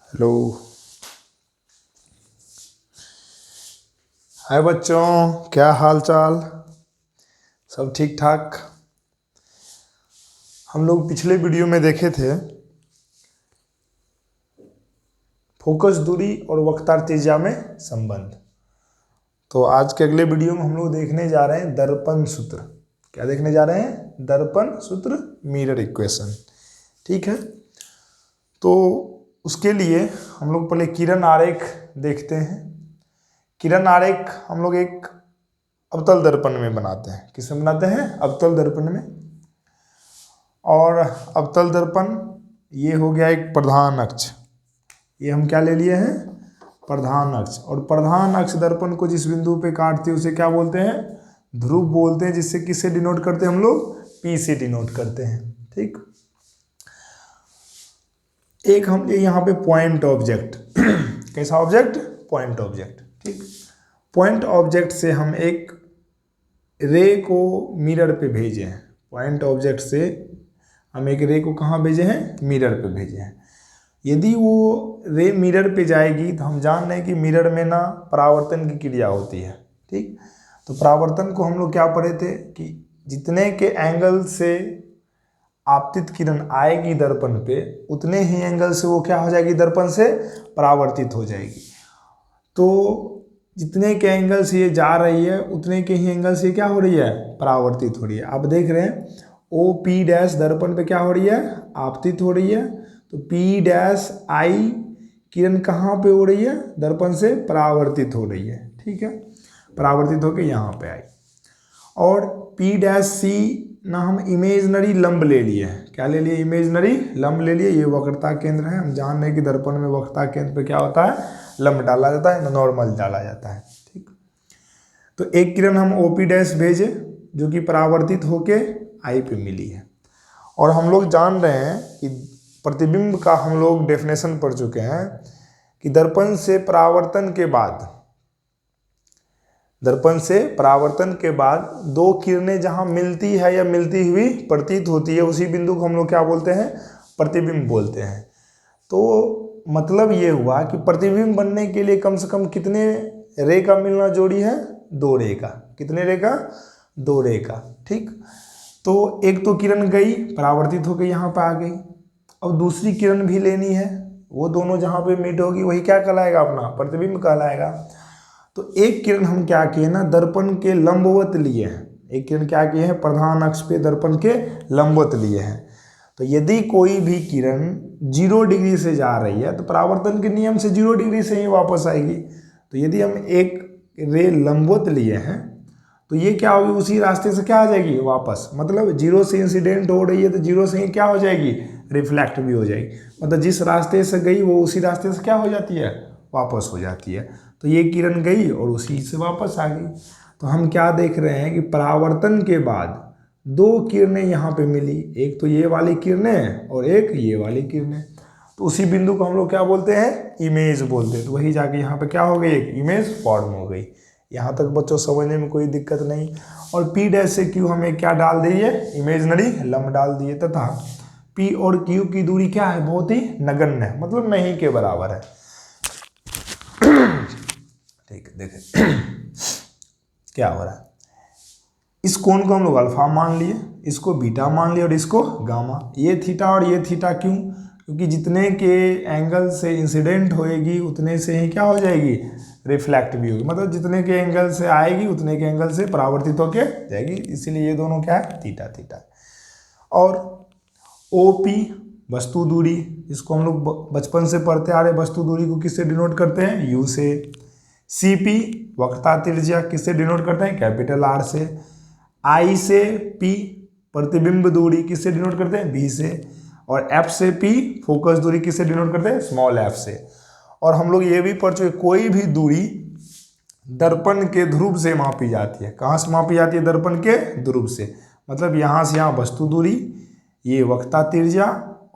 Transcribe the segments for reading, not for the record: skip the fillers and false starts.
Hello. हाय बच्चों, क्या हाल चाल? सब ठीक ठाक। हम लोग पिछले वीडियो में देखे थे फोकस दूरी और वक्तार त्रिज्या में संबंध। तो आज के अगले वीडियो में हम लोग देखने जा रहे हैं दर्पण सूत्र। क्या देखने जा रहे हैं? दर्पण सूत्र, मिरर इक्वेशन। ठीक है, तो उसके लिए हम लोग पहले किरण आरेख देखते हैं। किरण आरेख हम लोग एक अवतल दर्पण में बनाते हैं। किसमें बनाते हैं? अवतल दर्पण में। और अवतल दर्पण ये हो गया एक प्रधान अक्ष। ये हम क्या ले लिए हैं? प्रधान अक्ष। और प्रधान अक्ष दर्पण को जिस बिंदु पे काटते हैं उसे क्या बोलते हैं? ध्रुव बोलते हैं। जिससे किससे डिनोट करते हैं हम लोग? P से डिनोट करते हैं। ठीक। एक हम यहाँ पे पॉइंट ऑब्जेक्ट कैसा ऑब्जेक्ट? Point object. ठीक। पॉइंट ऑब्जेक्ट से हम एक रे को मिरर पे भेजे हैं। पॉइंट ऑब्जेक्ट से हम एक रे को कहाँ भेजे हैं? मिरर पे भेजे हैं। यदि वो रे मिरर पे जाएगी तो हम जान रहे हैं कि मिरर में ना परावर्तन की क्रिया होती है। ठीक। तो परावर्तन को हम लोग क्या पढ़े थे कि जितने के एंगल से आपतित किरण आएगी दर्पण पे उतने ही एंगल से वो क्या हो जाएगी? दर्पण से परावर्तित हो जाएगी। तो जितने के एंगल से ये जा रही है उतने के ही एंगल से क्या हो रही है? परावर्तित हो रही है। आप देख रहे हैं ओ पी डैश दर्पण पे क्या हो रही है? आपतित हो रही है। तो पी डैश आई किरण कहाँ पे हो रही है? दर्पण से परावर्तित हो रही है। ठीक है, परावर्तित होकर यहाँ पे आई। और पी डैश सी ना हम इमेजनरी लंब ले लिए हैं। क्या ले लिए? इमेजनरी लंब ले लिए। ये वक्रता केंद्र है। हम जान रहे हैं कि दर्पण में वक्रता केंद्र पे क्या होता है? लंब डाला जाता है, नॉर्मल डाला जाता है। ठीक। तो एक किरण हम ओपी डैश भेजे जो कि परावर्तित होके आई पे मिली है। और हम लोग जान रहे हैं कि प्रतिबिंब का हम लोग डेफिनेशन पढ़ चुके हैं कि दर्पण से परावर्तन के बाद दो किरणें जहां मिलती है या मिलती हुई प्रतीत होती है उसी बिंदु को हम लोग क्या बोलते हैं? प्रतिबिंब बोलते हैं। तो मतलब ये हुआ कि प्रतिबिंब बनने के लिए कम से कम कितने रे का मिलना जोड़ी है? 2 रे का। कितने रे का? 2 रे का। ठीक। तो एक तो किरण गई परावर्तित होकर यहाँ पे आ गई। अब दूसरी किरण भी लेनी है। वो दोनों जहाँ पे मीट होगी वही क्या कहलाएगा? अपना प्रतिबिंब कहलाएगा। तो एक किरण हम क्या किए ना, दर्पण के लंबवत लिए हैं। एक किरण क्या किए हैं? प्रधान अक्ष पे दर्पण के लंबवत लिए हैं। तो यदि कोई भी किरण 0 डिग्री से जा रही है तो परावर्तन के नियम से 0 डिग्री से ही वापस आएगी। तो यदि हम एक रे लंबवत लिए हैं तो ये क्या होगी? उसी रास्ते से क्या आ जाएगी? वापस। मतलब 0 से इंसिडेंट हो रही है तो 0 से ही क्या हो जाएगी? रिफ्लेक्ट भी हो जाएगी। मतलब जिस रास्ते से गई वो उसी रास्ते से क्या हो जाती है? वापस हो जाती है। तो ये किरण गई और उसी से वापस आ गई। तो हम क्या देख रहे हैं कि परावर्तन के बाद 2 किरणें यहाँ पे मिली। एक तो ये वाली किरणें और एक ये वाली किरणें। तो उसी बिंदु को हम लोग क्या बोलते हैं? इमेज बोलते हैं। तो वही जाके यहाँ पे क्या हो गई? एक इमेज फॉर्म हो गई। यहाँ तक बच्चों समझने में कोई दिक्कत नहीं। और P डैश से Q हमें क्या डाल दिए? इमेजनरी लंब डाल दिए। तथा P और Q की दूरी क्या है? बहुत ही नगण्य है, मतलब नहीं के बराबर है। ठीक है, देखें क्या हो रहा है। इस कोण को हम लोग अल्फा मान लिए, इसको बीटा मान लिए और इसको गामा। ये थीटा और ये थीटा क्यों? क्योंकि जितने के एंगल से इंसिडेंट होएगी उतने से ही क्या हो जाएगी? रिफ्लेक्ट भी होगी। मतलब जितने के एंगल से आएगी उतने के एंगल से परावर्तित होके जाएगी। इसीलिए ये दोनों क्या है? Theta theta. और OP वस्तु दूरी, इसको हम लोग बचपन से पढ़ते आ रहे। वस्तु दूरी को किससे डिनोट करते हैं? U से। CP वक्रता त्रिज्या किससे डिनोट करते हैं? कैपिटल R से। I से P प्रतिबिंब दूरी किससे डिनोट करते हैं? B से। और F से P फोकस दूरी किससे डिनोट करते हैं? स्मॉल f से। और हम लोग ये भी पढ़ चुके कोई भी दूरी दर्पण के ध्रुव से मापी जाती है। कहाँ से मापी जाती है? दर्पण के ध्रुव से। मतलब यहाँ से यहाँ वस्तु दूरी, ये वक्रता त्रिज्या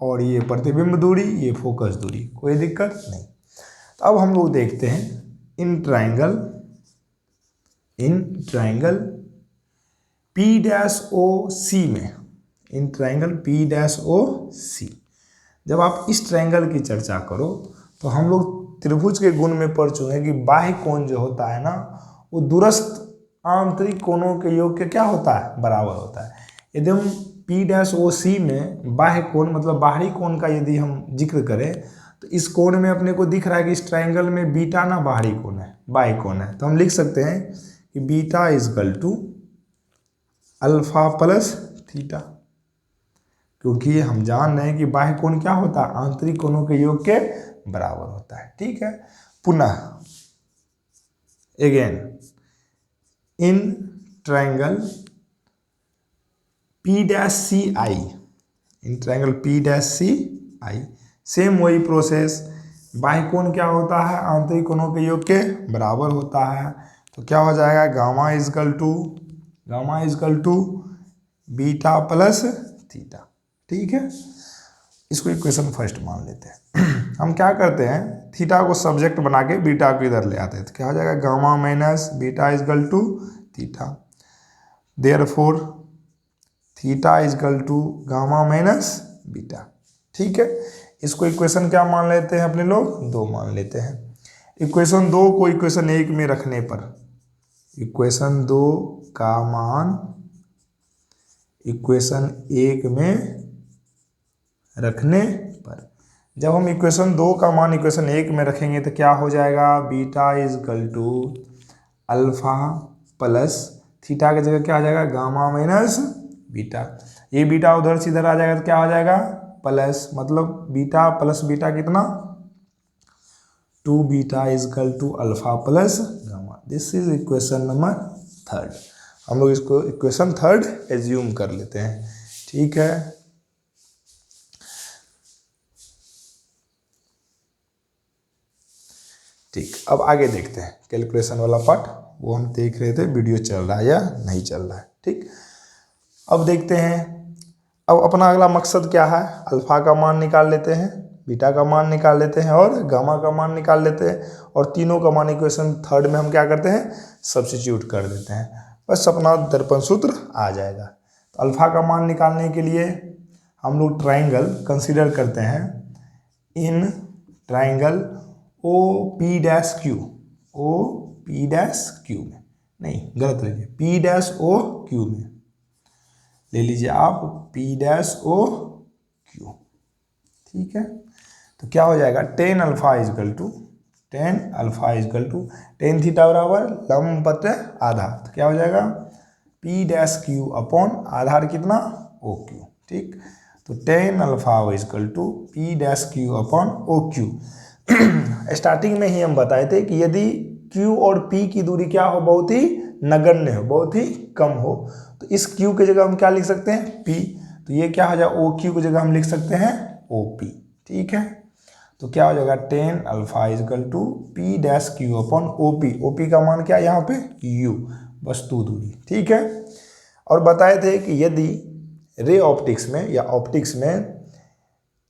और ये प्रतिबिंब दूरी, ये फोकस दूरी। कोई दिक्कत नहीं। तो अब हम लोग देखते हैं in triangle P dash O C में, in triangle P dash O C, जब आप इस ट्राइंगल की चर्चा करो तो हम लोग त्रिभुज के गुण में पढ़ चुके हैं कि बाह्य कोण जो होता है ना वो दूरस्थ आंतरिक कोणों के योग के क्या होता है, बराबर होता है। यदि हम P-OC में बाह्य कोण मतलब बाहरी कोण का यदि हम जिक्र करें तो इस कोण में अपने को दिख रहा है कि इस ट्रायंगल में बीटा ना बाहरी कोण है, बाह्य कोण है, तो हम लिख सकते हैं कि beta equal to alpha plus theta, क्योंकि हम जान रहे हैं कि बाह्य कोण क्या होता है, आंतरिक कोणों के योग के बराबर होता है। ठीक है, पुनः again in triangle P-CI, in triangle P-CI same वही प्रोसेस, बाह्य कोण क्या होता है, आंतरिक कोणों के योग के बराबर होता है। तो क्या हो जाएगा, gamma equal to beta plus theta. ठीक है, इसको इक्वेशन फर्स्ट मान लेते हैं। हम क्या करते हैं, थीटा को सब्जेक्ट बना के बीटा को इधर ले आते हैं, तो क्या हो जाएगा, gamma minus beta equal to theta, therefore theta equal to gamma minus beta. ठीक है, इसको इक्वेशन क्या मान लेते हैं अपने लोग, 2 मान लेते हैं। इक्वेशन 2 को इक्वेशन 1 में रखने पर, इक्वेशन 2 का मान इक्वेशन 1 में रखने पर, जब हम इक्वेशन 2 का मान इक्वेशन 1 में रखेंगे तो क्या हो जाएगा, beta equal to alpha plus theta की जगह क्या आ जाएगा, गामा माइनस बीटा। ये बीटा उधर से इधर आ जाएगा तो क्या हो जाएगा, प्लस, मतलब बीटा प्लस बीटा कितना, 2 beta equal to alpha plus gamma. This is equation number 3। हम लोग इसको इक्वेशन 3 एज्यूम कर लेते हैं। ठीक है, ठीक, अब आगे देखते हैं कैलकुलेशन वाला पार्ट, वो हम देख रहे थे वीडियो चल रहा है या नहीं चल रहा है। ठीक, अब देखते हैं, अब अपना अगला मकसद क्या है, अल्फा का मान निकाल लेते हैं, बीटा का मान निकाल लेते हैं और गामा का मान निकाल लेते हैं, और तीनों का मान इक्वेशन 3 में हम क्या करते हैं, सब्स्टिट्यूट कर देते हैं, बस अपना दर्पण सूत्र आ जाएगा। तो अल्फा का मान निकालने के लिए हम लोग ट्राइंगल कंसिडर करते हैं, इन ट्राइंगल OP-Q, OP-Q में, नहीं गलत लीजिए, P-OQ में ले लीजिए आप, P-OQ। ठीक है, तो क्या हो जाएगा, tan alpha equal to tan theta बराबर लंब बटे आधा, तो क्या हो जाएगा, P-Q अपॉन आधार कितना, OQ। ठीक, तो tan alpha equal to P-Q upon OQ। Starting में ही हम बताए थे कि यदि Q और P की दूरी क्या हो, बहुत ही नगण्य हो, बहुत ही कम हो, तो इस Q की जगह हम क्या लिख सकते हैं, P, तो ये क्या हो जाएगा, OQ की जगह हम लिख सकते हैं OP। ठीक है, तो क्या हो जाएगा, tan alpha equal to P-Q upon OP का मान क्या है यहाँ पे, U, वस्तु दूरी। ठीक है, और बताए थे कि यदि रे ऑप्टिक्स में या ऑप्टिक्स में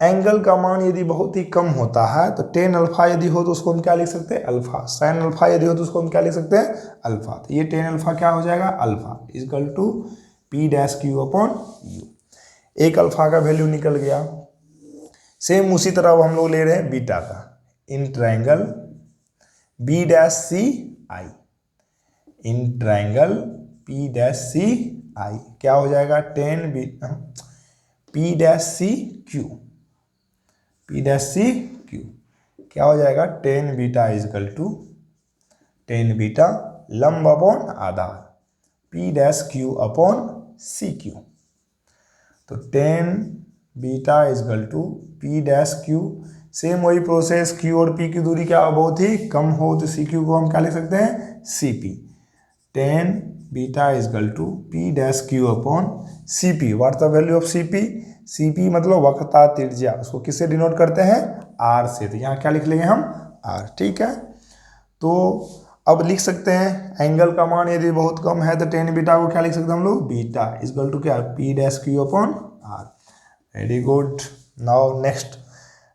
एंगल का मान यदि बहुत ही कम होता है तो टेन अल्फा यदि हो तो उसको हम क्या लिख सकते हैं, अल्फा, साइन अल्फा यदि हो तो उसको हम क्या लिख सकते हैं, अल्फा। तो ये टेन अल्फा क्या हो जाएगा, alpha equal to P-Q upon U। एक अल्फा का वैल्यू निकल गया। सेम उसी तरह हम लोग ले रहे हैं बीटा का, in triangle B-CI, in triangle P-CI क्या हो जाएगा, टेन P-CQ क्या हो जाएगा, tan beta equal to tan beta लंब अपॉन आधार P-Q अपॉन CQ। तो tan beta equal to P-Q, same वही प्रोसेस, Q और P की दूरी क्या बहुत ही कम हो तो CQ को हम क्या लिख सकते हैं, CP। Tan beta equal to P-Q upon CP। What the value of CP, CP मतलब वक्रता त्रिज्या, उसको किससे डिनोट करते हैं, R से, तो यहाँ क्या लिख लेंगे हम, R। ठीक है, तो अब लिख सकते हैं एंगल का मान यदि बहुत कम है तो टेन बीटा को क्या लिख सकते हैं हम लोग, बीटा इजकल टू क्या, P-Q upon R। Very good, now next,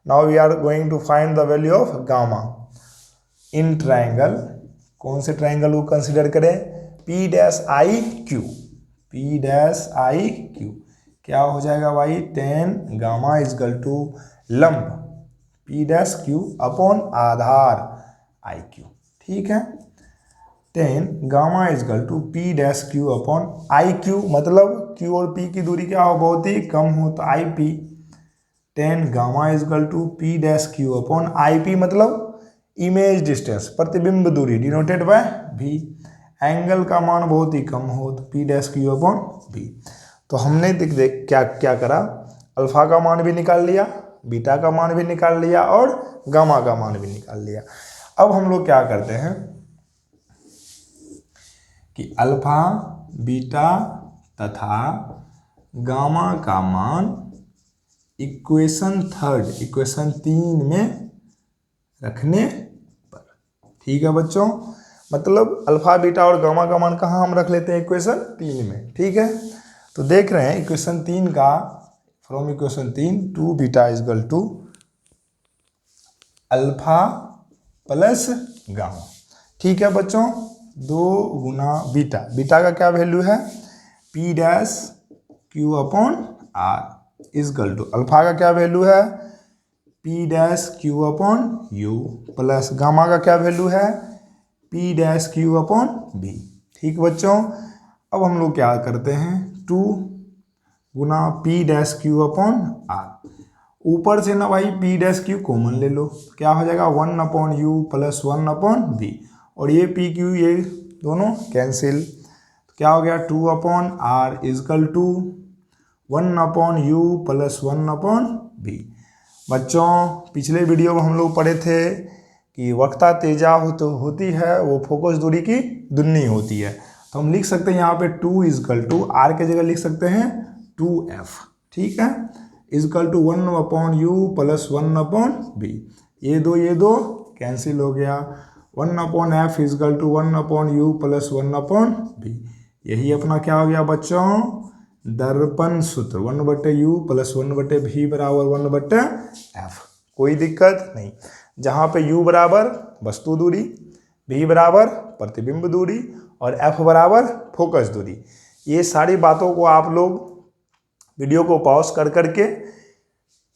now we are going to find the value of gamma in triangle. कौन से ट्राइंगल को कंसिडर करें, P-IQ, P-IQ क्या हो जाएगा भाई, टेन गामा इजकल टू लंब पी डैश क्यू अपॉन आधार आई क्यू। ठीक है, 10 gamma equal to P dash Q upon I Q, मतलब क्यू और पी की दूरी क्या हो, बहुत ही कम हो, तो I P. 10 gamma equal to P dash Q upon I P, मतलब इमेज डिस्टेंस, प्रतिबिंब दूरी, डिनोटेड बाय भी। एंगल का मान बहुत ही कम हो तो पी डैश क्यू अपॉन भी। तो हमने देख क्या क्या करा, अल्फा का मान भी निकाल लिया, बीटा का मान भी निकाल लिया और गामा का मान भी निकाल लिया। अब हम लोग क्या करते हैं कि अल्फा, बीटा तथा गामा का मान इक्वेशन 3 में रखने पर। ठीक है बच्चों, मतलब अल्फा, बीटा और गामा का मान कहाँ हम रख लेते हैं, इक्वेशन 3 में। ठीक है, तो देख रहे हैं इक्वेशन 3 का, from equation 3 2 beta equal to alpha plus gamma. ठीक है बच्चों, 2 गुना बीटा, बीटा का क्या वैल्यू है, p dash Q upon are is equal to alpha का क्या वैल्यू है, p dash Q upon you, plus gamma का क्या वैल्यू है, p dash Q upon b. ठीक बच्चों, अब हम लोग क्या करते हैं, 2 गुना p dash Q upon r, ऊपर से ना भाई पी डैश क्यू कॉमन ले लो, क्या हो जाएगा 1 upon you plus 1 upon B, और ये पी क्यू ये दोनों कैंसिल, तो क्या हो गया 2 upon are is equal to 1 upon you plus 1 upon B. बच्चों पिछले वीडियो में हम लोग पढ़े थे कि वक्रता तेजा होती है वो फोकस दूरी की दुनी होती है, तो हम लिख सकते हैं यहाँ पे 2 इजकल टू आर के जगह लिख सकते हैं 2f। ठीक है, equal to 1 upon you plus 1 upon B, ये दो कैंसिल हो गया, 1 upon F equal to 1 upon you plus 1 upon B. यही अपना क्या हो गया बच्चों, दर्पण सूत्र 1/u प्लस 1/v बराबर 1/f। कोई दिक्कत नहीं, जहाँ पे u बराबर वस्तु दूरी, v बराबर प्रतिबिंब दूरी और f बराबर फोकस दूरी, ये सारी बातों को आप लोग वीडियो को पॉज कर करके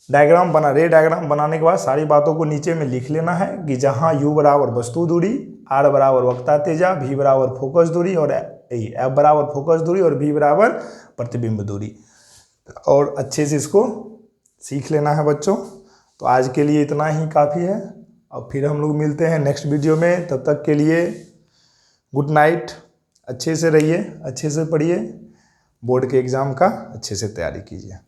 डायग्राम रे डायग्राम बनाने के बाद सारी बातों को नीचे में लिख लेना है कि जहाँ u बराबर वस्तु दूरी, r बराबर वक्रता तेजा, v बराबर फोकस दूरी और f बराबर फोकस दूरी और v बराबर प्रतिबिंब दूरी, और अच्छे से इसको सीख लेना है बच्चों। तो आज के लिए इतना ही काफ़ी है, और फिर हम लोग मिलते हैं नेक्स्ट वीडियो में, तब तक के लिए गुड नाइट, अच्छे से रहिए, अच्छे से पढ़िए, बोर्ड के एग्ज़ाम का अच्छे से तैयारी कीजिए।